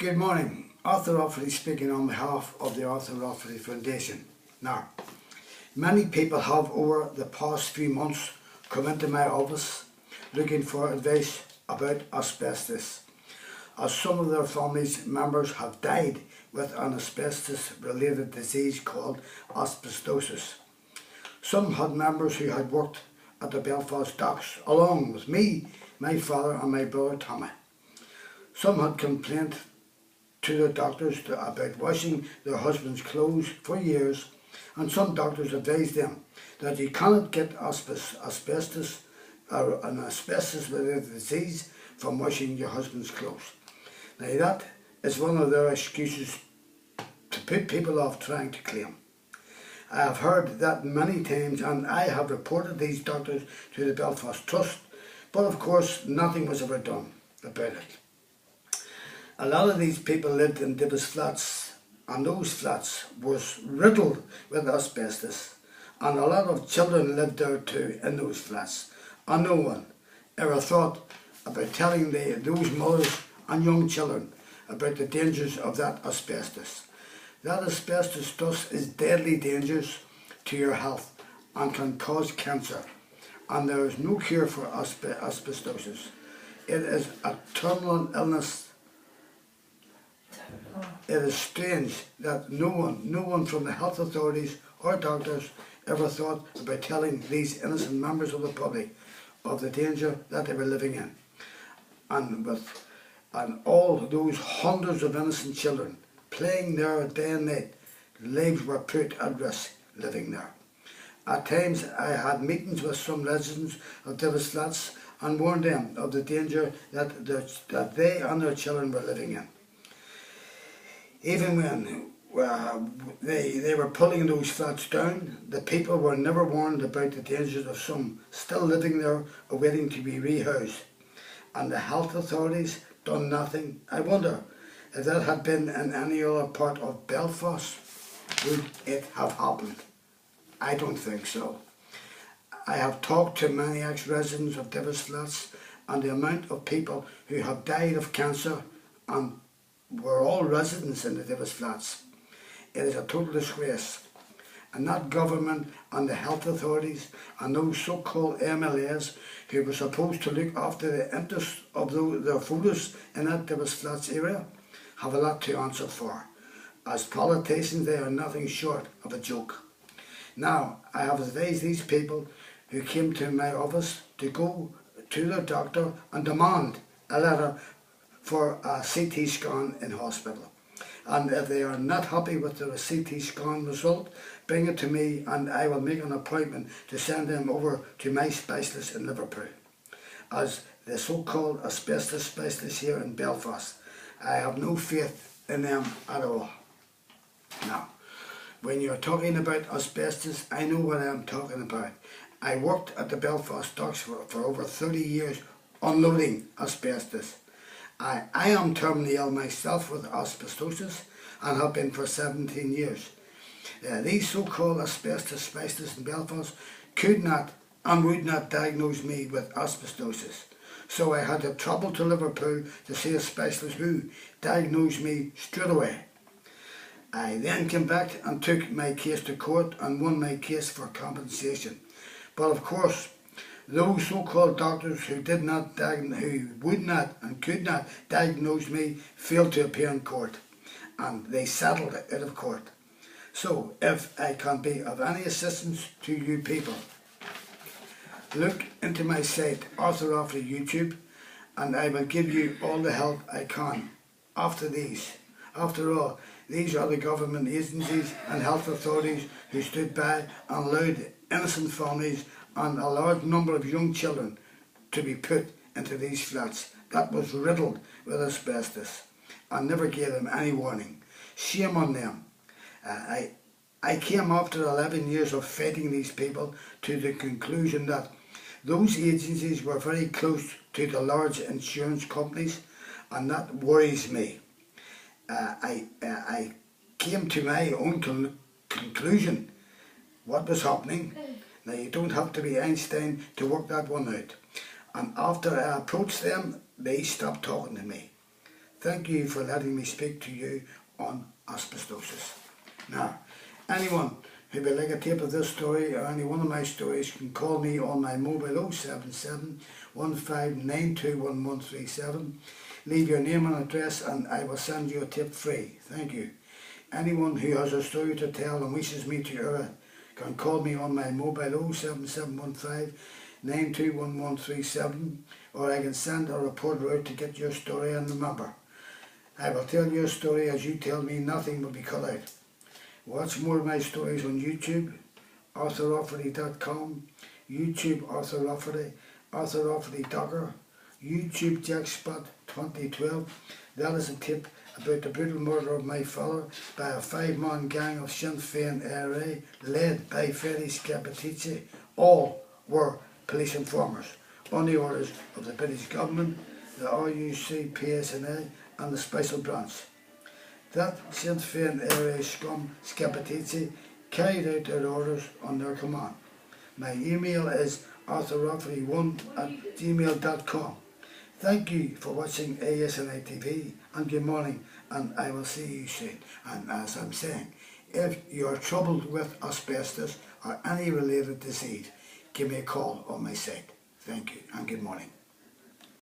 Good morning. Arthur Rafferty speaking on behalf of the Arthur Rafferty Foundation. Now, many people have over the past few months come into my office looking for advice about asbestos, as some of their families members have died with an asbestos related disease called asbestosis. Some had members who had worked at the Belfast docks along with me, my father and my brother Tommy. Some had complained to the doctors about washing their husband's clothes for years, and some doctors advised them that you cannot get asbestos or an asbestos related disease from washing your husband's clothes. Now that is one of their excuses to put people off trying to claim. I have heard that many times, and I have reported these doctors to the Belfast Trust, but of course nothing was ever done about it. A lot of these people lived in Divis flats, and those flats was riddled with asbestos, and a lot of children lived there too in those flats, and no one ever thought about telling those mothers and young children about the dangers of that asbestos. That asbestos dust is deadly dangerous to your health and can cause cancer, and there is no cure for asbestosis. It is a terminal illness. It is strange that no one from the health authorities or doctors ever thought about telling these innocent members of the public of the danger that they were living in. And all those hundreds of innocent children playing there day and night, lives were put at risk living there. At times I had meetings with some residents of Divis flats and warned them of the danger that they and their children were living in. Even when they were pulling those flats down, the people were never warned about the dangers of some still living there awaiting to be rehoused. And the health authorities done nothing. I wonder if that had been in any other part of Belfast, would it have happened? I don't think so. I have talked to many ex-residents of Divis flats, and the amount of people who have died of cancer and were all residents in the Divis flats. It is a total disgrace. And that government and the health authorities and those so-called MLAs who were supposed to look after the interests of their voters in that Divis flats area have a lot to answer for. As politicians, they are nothing short of a joke. Now, I have advised these people who came to my office to go to their doctor and demand a letter for a CT scan in hospital. And if they are not happy with the CT scan result, bring it to me and I will make an appointment to send them over to my specialist in Liverpool. As the so-called asbestos specialist here in Belfast, I have no faith in them at all. Now, when you're talking about asbestos, I know what I'm talking about. I worked at the Belfast docks for over 30 years unloading asbestos. I am terminally ill myself with asbestosis and have been for 17 years. These so-called asbestos specialists in Belfast could not and would not diagnose me with asbestosis. So I had to travel to Liverpool to see a specialist who diagnosed me straight away. I then came back and took my case to court and won my case for compensation. But of course, those so-called doctors who would not and could not diagnose me failed to appear in court, and they settled it out of court. So, if I can be of any assistance to you people, look into my site, Arthur Rafferty YouTube, and I will give you all the help I can. After all, these are the government agencies and health authorities who stood by and allowed innocent families and a large number of young children to be put into these flats that was riddled with asbestos and never gave them any warning. Shame on them. I came after 11 years of fighting these people to the conclusion that those agencies were very close to the large insurance companies, and that worries me. I came to my own conclusion what was happening. Now, you don't have to be Einstein to work that one out. And after I approached them, they stopped talking to me. Thank you for letting me speak to you on asbestosis. Now, anyone who would like a tape of this story or any one of my stories can call me on my mobile 077 15921137. Leave your name and address and I will send you a tip free. Thank you. Anyone who has a story to tell and wishes me to hear it can call me on my mobile 07715 921137, or I can send a reporter out to get your story. And remember, I will tell your story as you tell me, nothing will be cut out. Watch more of my stories on YouTube, arthurofferty.com, YouTube Arthur Offerty, Arthur Offerty Docker, YouTube Jackspot 2012. That is a tip about the brutal murder of my father by a 5-man gang of Sinn Féin IRA led by Ferry Scappaticci. All were police informers on the orders of the British government, the RUC, PSNA and the Special Branch. That Sinn Féin IRA scum Scappaticci carried out their orders on their command. My email is arthurofferty1@gmail.com. Thank you for watching ASNI TV and good morning, and I will see you soon. And as I'm saying, if you are troubled with asbestos or any related disease, give me a call on my site. Thank you and good morning.